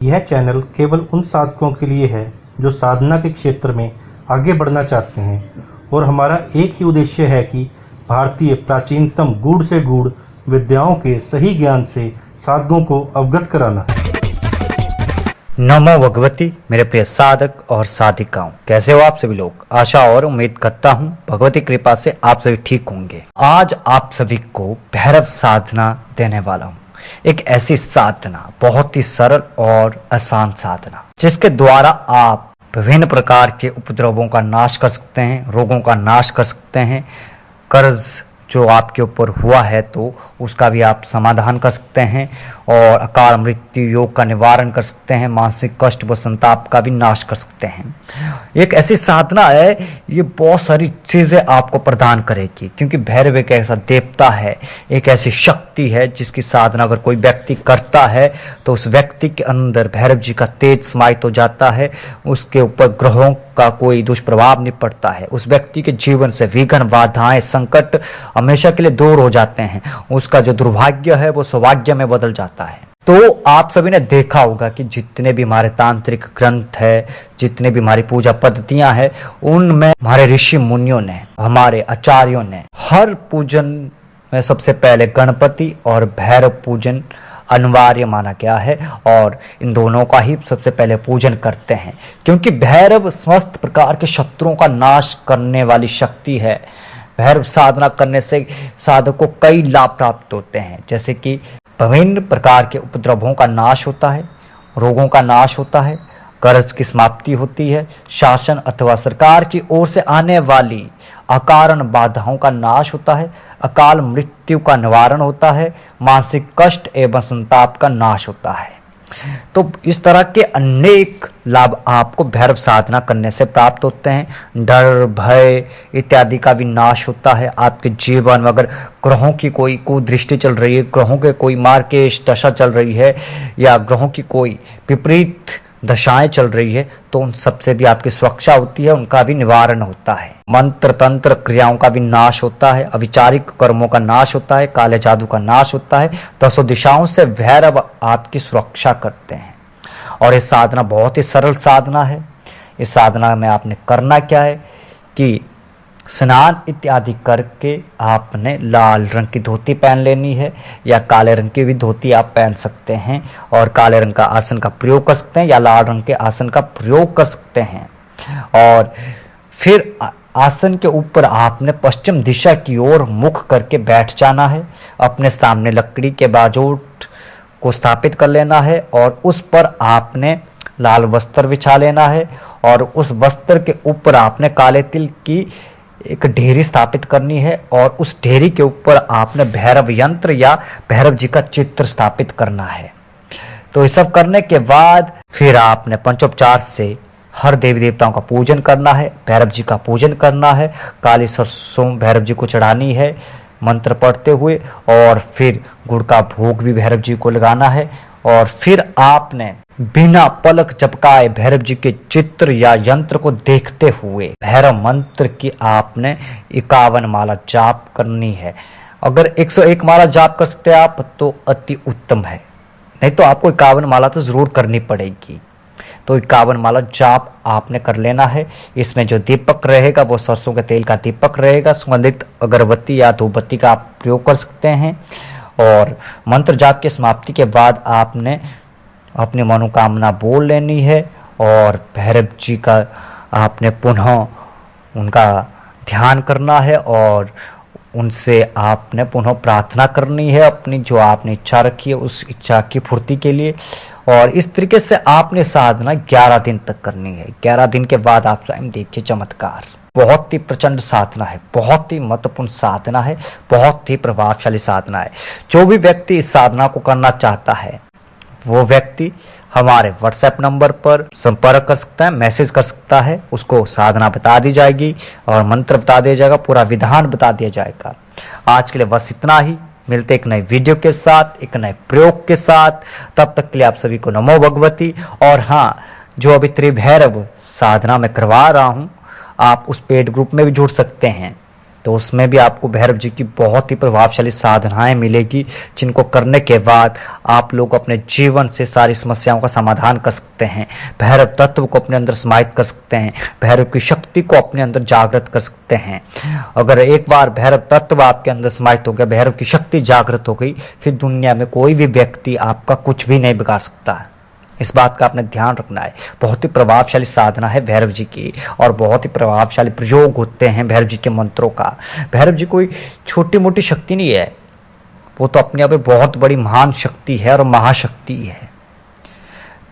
यह चैनल केवल उन साधकों के लिए है जो साधना के क्षेत्र में आगे बढ़ना चाहते हैं और हमारा एक ही उद्देश्य है कि भारतीय प्राचीनतम गूढ़ से गूढ़ विद्याओं के सही ज्ञान से साधकों को अवगत कराना है। नमो भगवती। मेरे प्रिय साधक और साधिकाओं, कैसे हो आप सभी लोग? आशा और उम्मीद करता हूँ भगवती कृपा से आप सभी ठीक होंगे। आज आप सभी को भैरव साधना देने वाला हूँ। एक ऐसी साधना, बहुत ही सरल और आसान साधना, जिसके द्वारा आप विभिन्न प्रकार के उपद्रवों का नाश कर सकते हैं, रोगों का नाश कर सकते हैं, कर्ज जो आपके ऊपर हुआ है तो उसका भी आप समाधान कर सकते हैं और अकाल मृत्यु योग का निवारण कर सकते हैं, मानसिक कष्ट व संताप का भी नाश कर सकते हैं। एक ऐसी साधना है, ये बहुत सारी चीजें आपको प्रदान करेगी, क्योंकि भैरव एक ऐसा देवता है, एक ऐसी शक्ति है जिसकी साधना अगर कोई व्यक्ति करता है तो उस व्यक्ति के अंदर भैरव जी का तेज समाहित हो जाता है, उसके ऊपर ग्रहों का कोई दुष्प्रभाव नहीं पड़ता है, उस व्यक्ति के जीवन से विघ्न, बाधाएं, संकट हमेशा के लिए दूर हो जाते हैं, उसका जो दुर्भाग्य है वो सौभाग्य में बदल जाता है। तो आप सभी ने देखा होगा कि जितने भी हमारे तांत्रिक ग्रंथ है, जितने भी हमारी पूजा पद्धतियां हैं, उनमें हमारे ऋषि मुनियों ने, हमारे आचार्यों ने हर पूजन में सबसे पहले गणपति और भैरव पूजन अनिवार्य माना गया है और इन दोनों का ही सबसे पहले पूजन करते हैं, क्योंकि भैरव समस्त प्रकार के शत्रुओं का नाश करने वाली शक्ति है। भैरव साधना करने से साधक को कई लाभ प्राप्त होते हैं, जैसे कि विभिन्न प्रकार के उपद्रवों का नाश होता है, रोगों का नाश होता है, कर्ज की समाप्ति होती है, शासन अथवा सरकार की ओर से आने वाली अकारण बाधाओं का नाश होता है, अकाल मृत्यु का निवारण होता है, मानसिक कष्ट एवं संताप का नाश होता है। तो इस तरह के अनेक लाभ आपको भैरव साधना करने से प्राप्त होते हैं। डर, भय इत्यादि का भी नाश होता है। आपके जीवन में अगर ग्रहों की कोई कुदृष्टि चल रही है, ग्रहों के कोई मार्केश दशा चल रही है या ग्रहों की कोई विपरीत दशाएं चल रही है, तो उन सबसे भी आपकी सुरक्षा होती है, उनका भी निवारण होता है। मंत्र तंत्र क्रियाओं का भी नाश होता है, अविचारिक कर्मों का नाश होता है, काले जादू का नाश होता है। दसों दिशाओं से भैरव आपकी सुरक्षा करते हैं और ये साधना बहुत ही सरल साधना है। इस साधना में आपने करना क्या है कि स्नान इत्यादि करके आपने लाल रंग की धोती पहन लेनी है या काले रंग की भी धोती आप पहन सकते हैं और काले रंग का आसन का प्रयोग कर सकते हैं या लाल रंग के आसन का प्रयोग कर सकते हैं। और फिर आसन के ऊपर आपने पश्चिम दिशा की ओर मुख करके बैठ जाना है। अपने सामने लकड़ी के बाजूट को स्थापित कर लेना है और उस पर आपने लाल वस्त्र बिछा लेना है और उस वस्त्र के ऊपर आपने काले तिल की एक ढेरी स्थापित करनी है और उस ढेरी के ऊपर आपने भैरव यंत्र या भैरव जी का चित्र स्थापित करना है। तो ये सब करने के बाद फिर आपने पंचोपचार से हर देवी देवताओं का पूजन करना है, भैरव जी का पूजन करना है, काली सरसों भैरव जी को चढ़ानी है मंत्र पढ़ते हुए और फिर गुड़ का भोग भी भैरव जी को लगाना है। और फिर आपने बिना पलक झपकाए भैरव जी के चित्र या यंत्र को देखते हुए भैरव मंत्र की आपने 51 माला जाप करनी है। अगर 101 माला जाप कर सकते हैं आप तो अति उत्तम है, नहीं तो आपको 51 माला तो जरूर करनी पड़ेगी। तो 51 माला जाप आपने कर लेना है। इसमें जो दीपक रहेगा वो सरसों के तेल का दीपक रहेगा। सुगंधित अगरबत्ती या धूपबत्ती का आप प्रयोग कर सकते हैं। और मंत्र जाप की समाप्ति के बाद आपने अपनी मनोकामना बोल लेनी है और भैरव जी का आपने पुनः उनका ध्यान करना है और उनसे आपने पुनः प्रार्थना करनी है अपनी जो आपने इच्छा रखी है उस इच्छा की पूर्ति के लिए। और इस तरीके से आपने साधना 11 दिन तक करनी है। 11 दिन के बाद आप स्वयं देखिए चमत्कार। बहुत ही प्रचंड साधना है, बहुत ही महत्वपूर्ण साधना है, बहुत ही प्रभावशाली साधना है। जो भी व्यक्ति इस साधना को करना चाहता है वो व्यक्ति हमारे व्हाट्सएप नंबर पर संपर्क कर सकता है, मैसेज कर सकता है। उसको साधना बता दी जाएगी और मंत्र बता दिया जाएगा, पूरा विधान बता दिया जाएगा। आज के लिए बस इतना ही। मिलते एक नए वीडियो के साथ, एक नए प्रयोग के साथ। तब तक के लिए आप सभी को नमो भगवती। और हाँ, जो अभी त्रिभैरव साधना में करवा रहा हूँ, आप उस पेड ग्रुप में भी जुड़ सकते हैं। तो उसमें भी आपको भैरव जी की बहुत ही प्रभावशाली साधनाएं मिलेगी, जिनको करने के बाद आप लोग अपने जीवन से सारी समस्याओं का समाधान कर सकते हैं, भैरव तत्व को अपने अंदर समाहित कर सकते हैं, भैरव की शक्ति को अपने अंदर जागृत कर सकते हैं। अगर एक बार भैरव तत्व आपके अंदर समाहित हो गया, भैरव की शक्ति जागृत हो गई, फिर दुनिया में कोई भी व्यक्ति आपका कुछ भी नहीं बिगाड़ सकता है। इस बात का आपने ध्यान रखना है। बहुत ही प्रभावशाली साधना है भैरव जी की, और बहुत ही प्रभावशाली प्रयोग होते हैं भैरव जी के मंत्रों का। भैरव जी कोई छोटी मोटी शक्ति नहीं है, वो तो अपने आप में बहुत बड़ी महान शक्ति है और महाशक्ति है।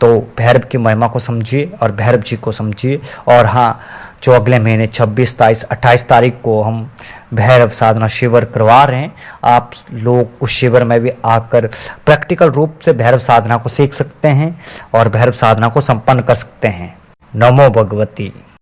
तो भैरव की महिमा को समझिए और भैरव जी को समझिए। और हाँ, जो अगले महीने 26, 27, 28 तारीख को हम भैरव साधना शिविर करवा रहे हैं, आप लोग उस शिविर में भी आकर प्रैक्टिकल रूप से भैरव साधना को सीख सकते हैं और भैरव साधना को संपन्न कर सकते हैं। नमो भगवती।